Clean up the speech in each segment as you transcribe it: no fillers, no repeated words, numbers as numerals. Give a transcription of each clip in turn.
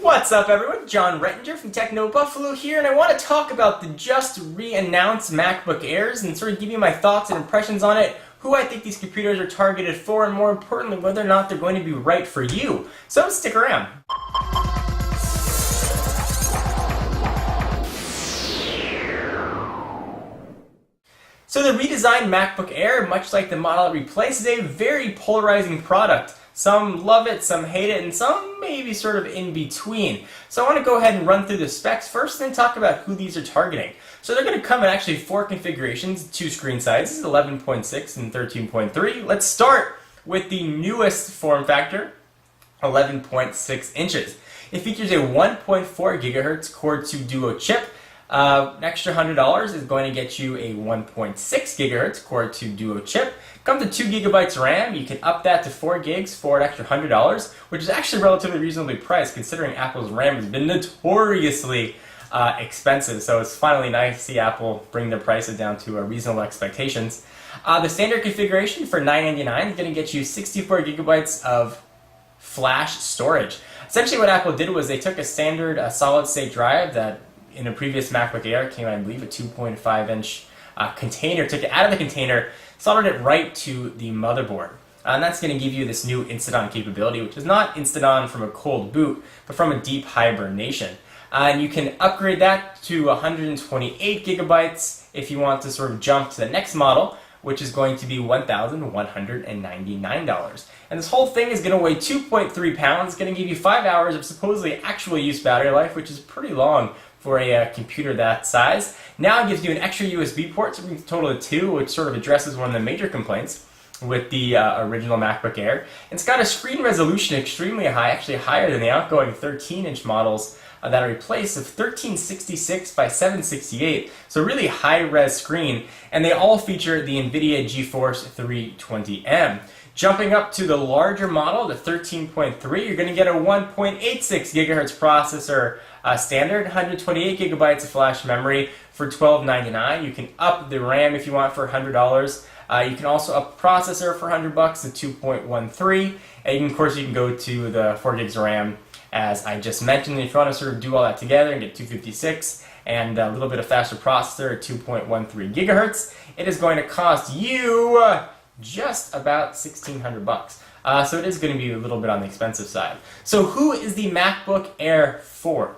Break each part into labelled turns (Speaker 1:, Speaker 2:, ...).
Speaker 1: What's up everyone, John Rettinger from Techno Buffalo here, and I want to talk about the just re-announced MacBook Airs and sort of give you my thoughts and impressions on it, who I think these computers are targeted for, and more importantly, whether or not they're going to be right for you. So stick around. So the redesigned MacBook Air, much like the model it replaced, is a very polarizing product. Some love it, some hate it, and some maybe sort of in between. So I want to go ahead and run through the specs first and then talk about who these are targeting. So they're going to come in actually 4 configurations, 2 screen sizes, 11.6 and 13.3. Let's start with the newest form factor, 11.6 inches. It features a 1.4 gigahertz Core 2 Duo chip. An extra $100 is going to get you a 1.6 gigahertz Core 2 Duo chip. Comes with 2 gigabytes RAM. You can up that to 4 gigs for an extra $100, which is actually relatively reasonably priced considering Apple's RAM has been notoriously expensive. So it's finally nice to see Apple bring their prices down to reasonable expectations. The standard configuration for $999 is going to get you 64 gigabytes of flash storage. Essentially what Apple did was they took a standard solid-state drive that in a previous MacBook Air came, I believe, a 2.5-inch container, took it out of the container, soldered it right to the motherboard. And that's going to give you this new instant-on capability, which is not instant-on from a cold boot, but from a deep hibernation. And you can upgrade that to 128 gigabytes if you want to sort of jump to the next model, which is going to be $1,199. And this whole thing is going to weigh 2.3 pounds. It's going to give you 5 hours of supposedly actual use battery life, which is pretty long for a computer that size. Now it gives you an extra USB port, so we can total of 2, which sort of addresses one of the major complaints with the original MacBook Air. It's got a screen resolution extremely high, actually higher than the outgoing 13-inch models that are replaced, of 1366 by 768, so really high-res screen, and they all feature the NVIDIA GeForce 320M. Jumping up to the larger model, the 13.3, you're going to get a 1.86 gigahertz processor, standard, 128 gigabytes of flash memory for $12.99. You can up the RAM if you want for $100. You can also up the processor for $100 to 2.13, and of course you can go to the 4 gigs of RAM as I just mentioned. If you want to sort of do all that together and get 256 and a little bit of faster processor at 2.13 gigahertz, it is going to cost you just about $1,600. So it is going to be a little bit on the expensive side. So who is the MacBook Air for?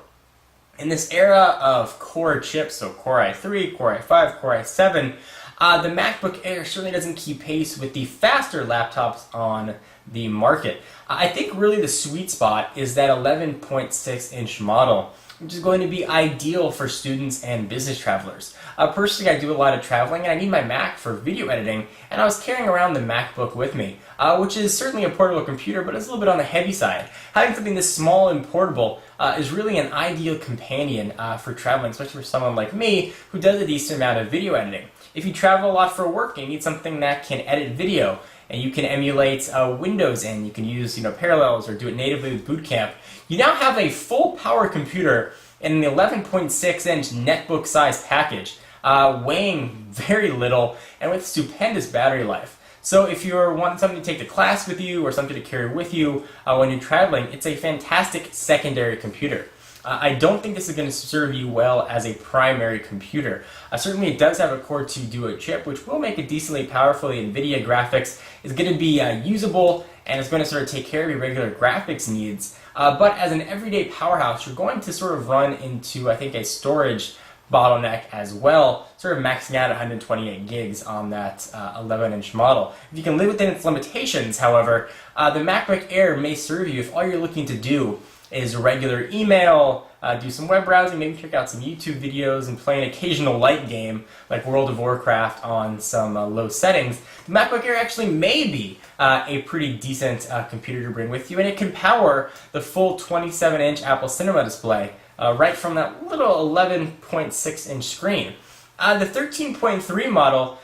Speaker 1: In this era of Core chips, so Core i3, Core i5, Core i7, the MacBook Air certainly doesn't keep pace with the faster laptops on the market. I think really the sweet spot is that 11.6-inch model, which is going to be ideal for students and business travelers. Personally, I do a lot of traveling, and I need my Mac for video editing, and I was carrying around the MacBook with me, which is certainly a portable computer, but it's a little bit on the heavy side. Having something this small and portable is really an ideal companion for traveling, especially for someone like me who does a decent amount of video editing. If you travel a lot for work, you need something that can edit video, and you can emulate Windows, and you can use Parallels or do it natively with Boot Camp. You now have a full power computer in the 11.6-inch netbook size package, weighing very little and with stupendous battery life. So if you want something to take to class with you or something to carry with you when you're traveling, it's a fantastic secondary computer. I don't think this is going to serve you well as a primary computer. Certainly it does have a Core 2 Duo chip, which will make it decently powerful. The NVIDIA graphics is going to be usable, and it's going to sort of take care of your regular graphics needs. But as an everyday powerhouse, you're going to sort of run into, I think, a storage bottleneck as well, sort of maxing out 128 gigs on that 11-inch model. If you can live within its limitations, however, the MacBook Air may serve you if all you're looking to do is regular email, do some web browsing, maybe check out some YouTube videos and play an occasional light game like World of Warcraft on some low settings. The MacBook Air actually may be a pretty decent computer to bring with you, and it can power the full 27-inch Apple Cinema display right from that little 11.6-inch screen. The 13.3 model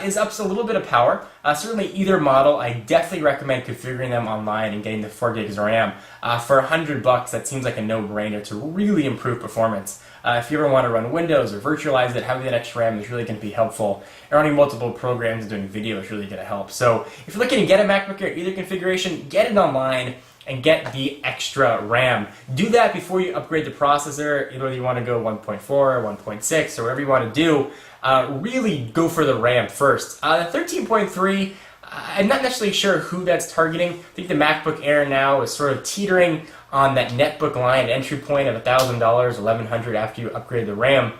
Speaker 1: is up to a little bit of power. Certainly either model, I definitely recommend configuring them online and getting the 4 gigs of RAM. For $100, that seems like a no-brainer to really improve performance. If you ever want to run Windows or virtualize it, having that extra RAM is really going to be helpful. And running multiple programs and doing video is really going to help. So if you're looking to get a MacBook Air either configuration, get it online and get the extra RAM. Do that before you upgrade the processor, whether you want to go 1.4 or 1.6 or whatever you want to do. Really go for the RAM first. The 13.3, I'm not necessarily sure who that's targeting. I think the MacBook Air now is sort of teetering on that netbook line entry point of $1,000, $1,100 after you upgrade the RAM.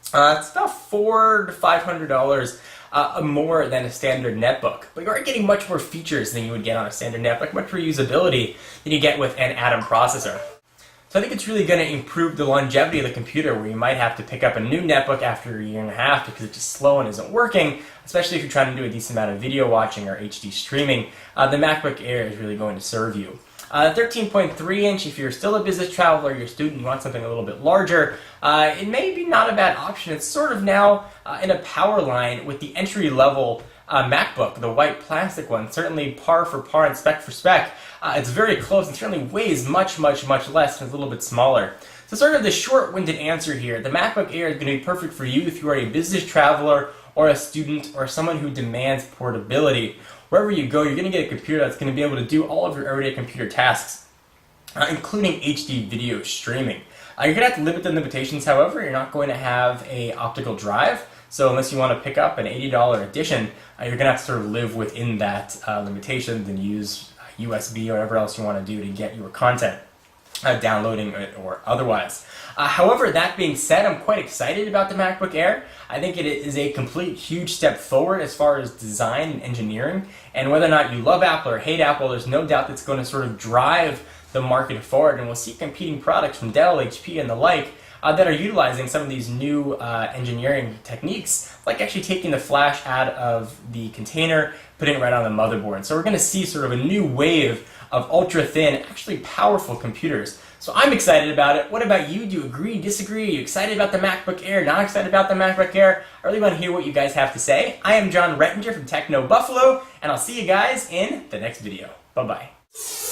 Speaker 1: It's about $400 to $500 more than a standard netbook. But you are getting much more features than you would get on a standard netbook, much more usability than you get with an Atom processor. So I think it's really going to improve the longevity of the computer, where you might have to pick up a new netbook after a year and a half because it's just slow and isn't working, especially if you're trying to do a decent amount of video watching or HD streaming. The MacBook Air is really going to serve you. 13.3 inch, if you're still a business traveler, you're a student, you want something a little bit larger, it may be not a bad option. It's sort of now in a power line with the entry-level MacBook, the white plastic one, certainly par for par and spec for spec. It's very close and certainly weighs much less and is a little bit smaller. So sort of the short-winded answer here, the MacBook Air is going to be perfect for you if you are a business traveler or a student or someone who demands portability. Wherever you go, you're going to get a computer that's going to be able to do all of your everyday computer tasks, including HD video streaming. You're going to have to limit the limitations, however. You're not going to have an optical drive, so unless you want to pick up an $80 edition, you're going to have to sort of live within that limitations and use USB or whatever else you want to do to get your content, downloading it or otherwise. However, that being said, I'm quite excited about the MacBook Air. I think it is a complete huge step forward as far as design and engineering, and whether or not you love Apple or hate Apple, there's no doubt that's going to sort of drive the market forward, and we'll see competing products from Dell, HP, and the like that are utilizing some of these new engineering techniques, like actually taking the flash out of the container, putting it right on the motherboard. So we're going to see sort of a new wave of ultra-thin, actually powerful computers. So I'm excited about it. What about you? Do you agree, disagree? Are you excited about the MacBook Air, not excited about the MacBook Air? I really want to hear what you guys have to say. I am John Rettinger from Techno Buffalo, and I'll see you guys in the next video. Bye-bye.